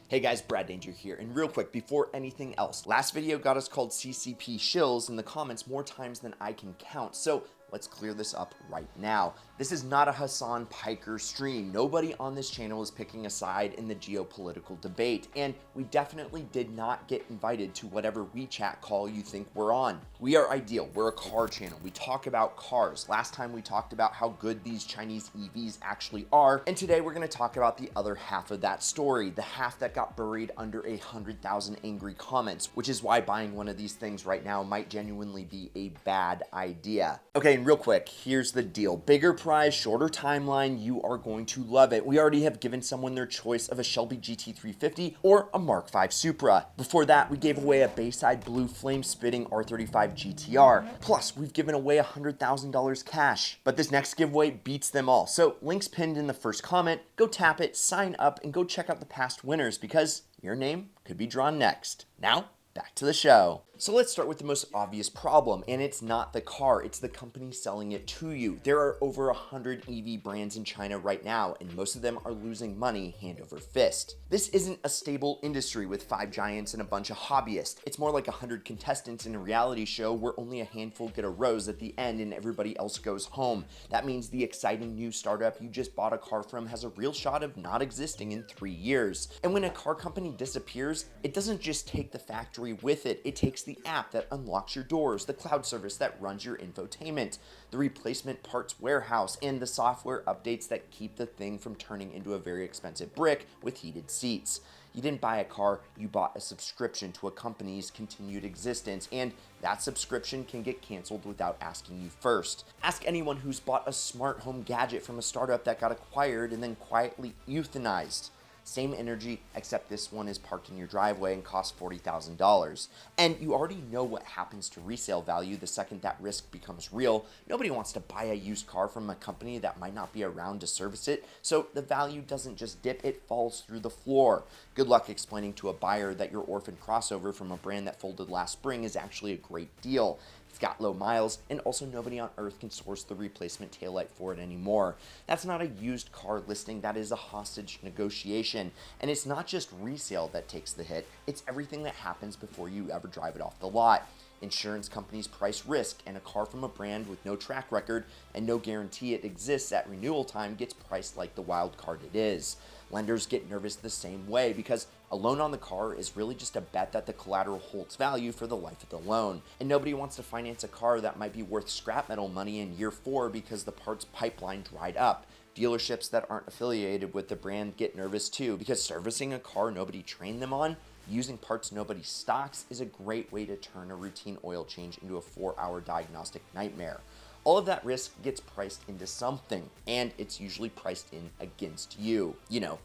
Hey guys, Brad Danger here, and real quick, before anything else, last video got us called CCP shills in the comments more times than I can count, so let's clear this up right now. This is not a Hassan Piker stream. Nobody on this channel is picking a side in the geopolitical debate, and we definitely did not get invited to whatever WeChat call you think we're on. We are Ideal. We're a car channel. We talk about cars. Last time we talked about how good these Chinese EVs actually are, and today we're going to talk about the other half of that story, the half that got buried under 100,000 angry comments, which is why buying one of these things right now might genuinely be a bad idea. Okay, and real quick, here's the deal. Bigger prize, shorter timeline, you are going to love it. We already have given someone their choice of a Shelby GT350 or a Mark V Supra. Before that, we gave away a Bayside Blue Flame Spitting R35 GTR. Plus, we've given away $100,000 cash. But this next giveaway beats them all. So, links pinned in the first comment. Go tap it, sign up, and go check out the past winners because your name could be drawn next. Now, back to the show. So let's start with the most obvious problem, and it's not the car, it's the company selling it to you. There are over 100 EV brands in China right now, and most of them are losing money hand over fist. This isn't a stable industry with 5 giants and a bunch of hobbyists. It's more like 100 contestants in a reality show where only a handful get a rose at the end and everybody else goes home. That means the exciting new startup you just bought a car from has a real shot of not existing in 3 years. And when a car company disappears, it doesn't just take the factory with it, it takes the app that unlocks your doors, the cloud service that runs your infotainment, the replacement parts warehouse, and the software updates that keep the thing from turning into a very expensive brick with heated seats. You didn't buy a car, you bought a subscription to a company's continued existence, and that subscription can get canceled without asking you first. Ask anyone who's bought a smart home gadget from a startup that got acquired and then quietly euthanized. Same energy, except this one is parked in your driveway and costs $40,000. And you already know what happens to resale value the second that risk becomes real. Nobody wants to buy a used car from a company that might not be around to service it, so the value doesn't just dip, it falls through the floor. Good luck explaining to a buyer that your orphaned crossover from a brand that folded last spring is actually a great deal. It's got low miles, and also nobody on earth can source the replacement taillight for it anymore. That's not a used car listing, that is a hostage negotiation. And it's not just resale that takes the hit, it's everything that happens before you ever drive it off the lot. Insurance companies price risk, and a car from a brand with no track record and no guarantee it exists at renewal time gets priced like the wild card it is. Lenders get nervous the same way because a loan on the car is really just a bet that the collateral holds value for the life of the loan. And nobody wants to finance a car that might be worth scrap metal money in year 4 because the parts pipeline dried up. Dealerships that aren't affiliated with the brand get nervous too because servicing a car nobody trained them on, using parts nobody stocks, is a great way to turn a routine oil change into a 4-hour diagnostic nightmare. All of that risk gets priced into something, and it's usually priced in against you,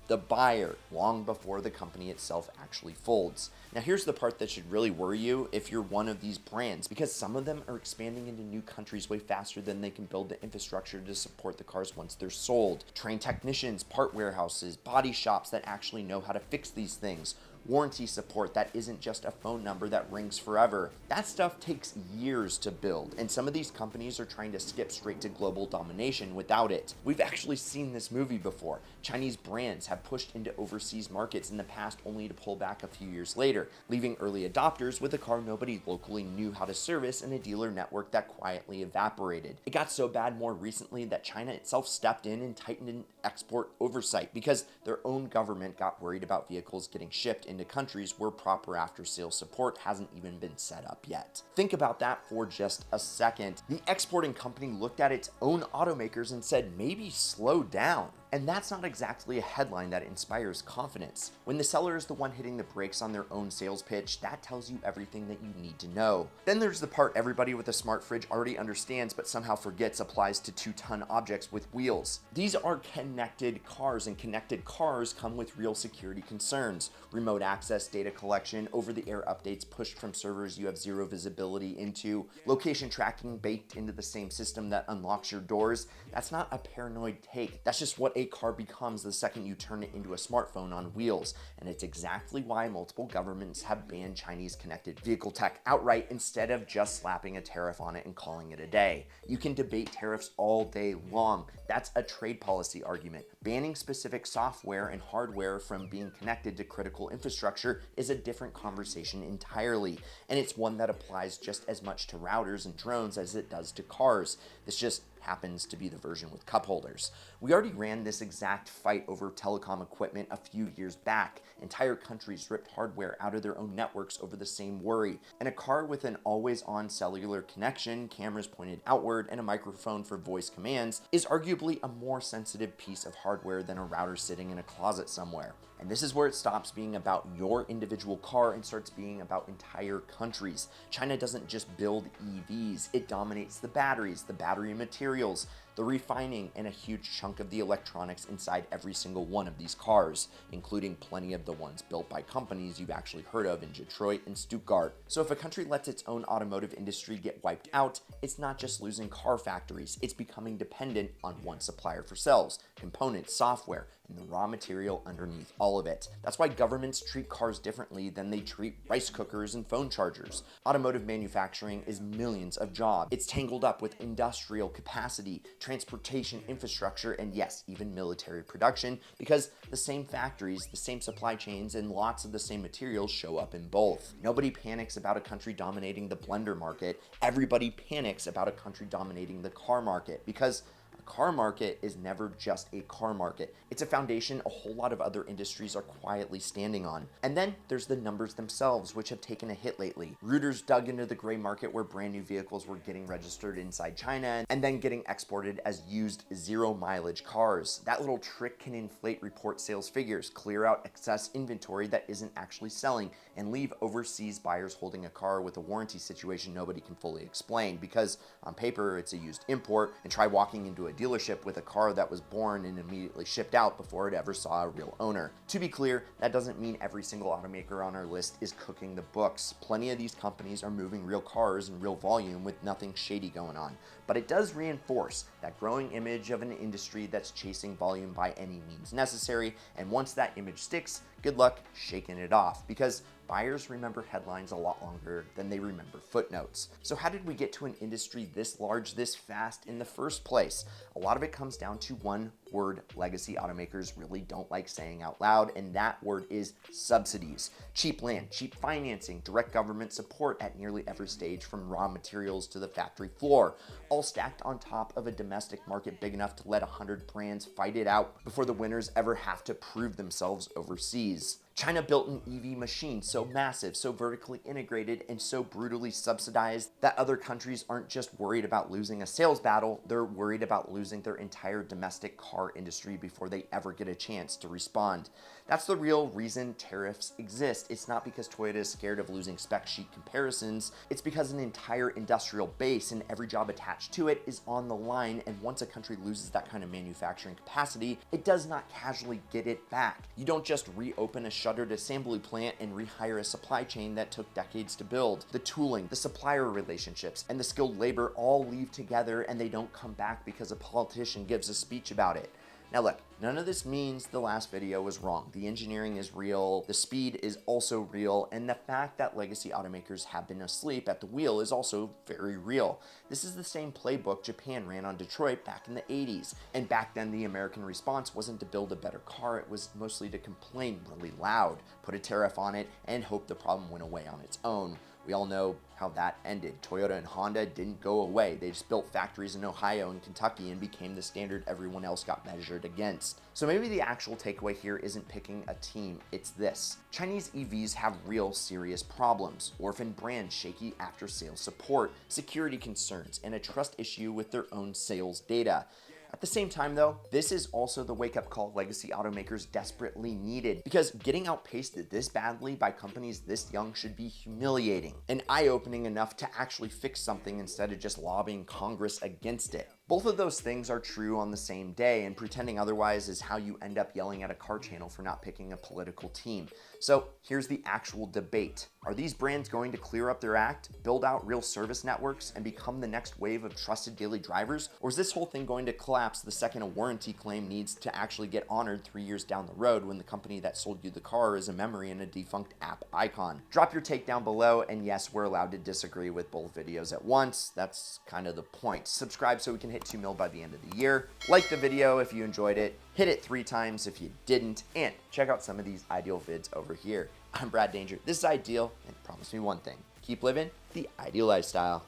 the buyer, long before the company itself actually folds. Now here's the part that should really worry you if you're one of these brands, because some of them are expanding into new countries way faster than they can build the infrastructure to support the cars once they're sold. Trained technicians, part warehouses, body shops that actually know how to fix these things. Warranty support that isn't just a phone number that rings forever. That stuff takes years to build, and some of these companies are trying to skip straight to global domination without it. We've actually seen this movie before. Chinese brands have pushed into overseas markets in the past only to pull back a few years later, leaving early adopters with a car nobody locally knew how to service and a dealer network that quietly evaporated. It got so bad more recently that China itself stepped in and tightened in export oversight because their own government got worried about vehicles getting shipped into countries where proper after-sales support hasn't even been set up yet. Think about that for just a second. The exporting company looked at its own automakers and said, maybe slow down. And that's not exactly a headline that inspires confidence. When the seller is the one hitting the brakes on their own sales pitch, that tells you everything that you need to know. Then there's the part everybody with a smart fridge already understands but somehow forgets applies to 2-ton objects with wheels. These are connected cars, and connected cars come with real security concerns. Remote access, data collection, over-the-air updates pushed from servers you have zero visibility into, location tracking baked into the same system that unlocks your doors. That's not a paranoid take. That's just what a a car becomes the second you turn it into a smartphone on wheels, and it's exactly why multiple governments have banned Chinese connected vehicle tech outright instead of just slapping a tariff on it and calling it a day. You can debate tariffs all day long. That's a trade policy argument. Banning specific software and hardware from being connected to critical infrastructure is a different conversation entirely, and it's one that applies just as much to routers and drones as it does to cars. This just happens to be the version with cup holders. We already ran this exact fight over telecom equipment a few years back. Entire countries ripped hardware out of their own networks over the same worry. And a car with an always-on cellular connection, cameras pointed outward, and a microphone for voice commands is arguably a more sensitive piece of hardware than a router sitting in a closet somewhere. And this is where it stops being about your individual car and starts being about entire countries. China doesn't just build EVs, it dominates the batteries, the battery materials, the refining, and a huge chunk of the electronics inside every single one of these cars, including plenty of the ones built by companies you've actually heard of in Detroit and Stuttgart. So if a country lets its own automotive industry get wiped out, it's not just losing car factories, it's becoming dependent on one supplier for cells, components, software, and the raw material underneath all of it. That's why governments treat cars differently than they treat rice cookers and phone chargers. Automotive manufacturing is millions of jobs. It's tangled up with industrial capacity, transportation infrastructure, and yes, even military production, because the same factories, the same supply chains, and lots of the same materials show up in both. Nobody panics about a country dominating the blender market. Everybody panics about a country dominating the car market, because a car market is never just a car market. It's a foundation a whole lot of other industries are quietly standing on. And then there's the numbers themselves, which have taken a hit lately. Reuters dug into the gray market where brand new vehicles were getting registered inside China and then getting exported as used zero mileage cars. That little trick can inflate report sales figures, clear out excess inventory that isn't actually selling, and leave overseas buyers holding a car with a warranty situation nobody can fully explain, because on paper it's a used import, and try walking into a dealership with a car that was born and immediately shipped out before it ever saw a real owner. To be clear, that doesn't mean every single automaker on our list is cooking the books. Plenty of these companies are moving real cars in real volume with nothing shady going on. But it does reinforce that growing image of an industry that's chasing volume by any means necessary, and once that image sticks, good luck shaking it off, because buyers remember headlines a lot longer than they remember footnotes. So how did we get to an industry this large, this fast in the first place? A lot of it comes down to one word legacy automakers really don't like saying out loud, and that word is subsidies. Cheap land, cheap financing, direct government support at nearly every stage from raw materials to the factory floor, all stacked on top of a domestic market big enough to let 100 brands fight it out before the winners ever have to prove themselves overseas. China built an EV machine so massive, so vertically integrated, and so brutally subsidized that other countries aren't just worried about losing a sales battle, they're worried about losing their entire domestic car industry before they ever get a chance to respond. That's the real reason tariffs exist. It's not because Toyota is scared of losing spec sheet comparisons, it's because an entire industrial base and every job attached to it is on the line, and once a country loses that kind of manufacturing capacity, it does not casually get it back. You don't just reopen a shuttered assembly plant and rehire a supply chain that took decades to build. The tooling, the supplier relationships, and the skilled labor all leave together, and they don't come back because a politician gives a speech about it. Now look, none of this means the last video was wrong. The engineering is real, the speed is also real, and the fact that legacy automakers have been asleep at the wheel is also very real. This is the same playbook Japan ran on Detroit back in the 80s, and back then the American response wasn't to build a better car, it was mostly to complain really loud, put a tariff on it, and hope the problem went away on its own. We all know how that ended. Toyota and Honda didn't go away. They just built factories in Ohio and Kentucky and became the standard everyone else got measured against. So maybe the actual takeaway here isn't picking a team, it's this. Chinese EVs have real serious problems. Orphaned brands, shaky after-sales support, security concerns, and a trust issue with their own sales data. At the same time though, this is also the wake-up call legacy automakers desperately needed, because getting outpaced this badly by companies this young should be humiliating and eye-opening enough to actually fix something instead of just lobbying Congress against it. Both of those things are true on the same day, and pretending otherwise is how you end up yelling at a car channel for not picking a political team. So here's the actual debate. Are these brands going to clear up their act, build out real service networks, and become the next wave of trusted daily drivers? Or is this whole thing going to collapse the second a warranty claim needs to actually get honored 3 years down the road when the company that sold you the car is a memory in a defunct app icon? Drop your take down below, and yes, we're allowed to disagree with both videos at once. That's kind of the point. Subscribe so we can hit 2 mil by the end of the year. Like the video if you enjoyed it. Hit it 3 times if you didn't. And check out some of these ideal vids over here. I'm Brad Danger. This is Ideal, and promise me one thing. Keep living the ideal lifestyle.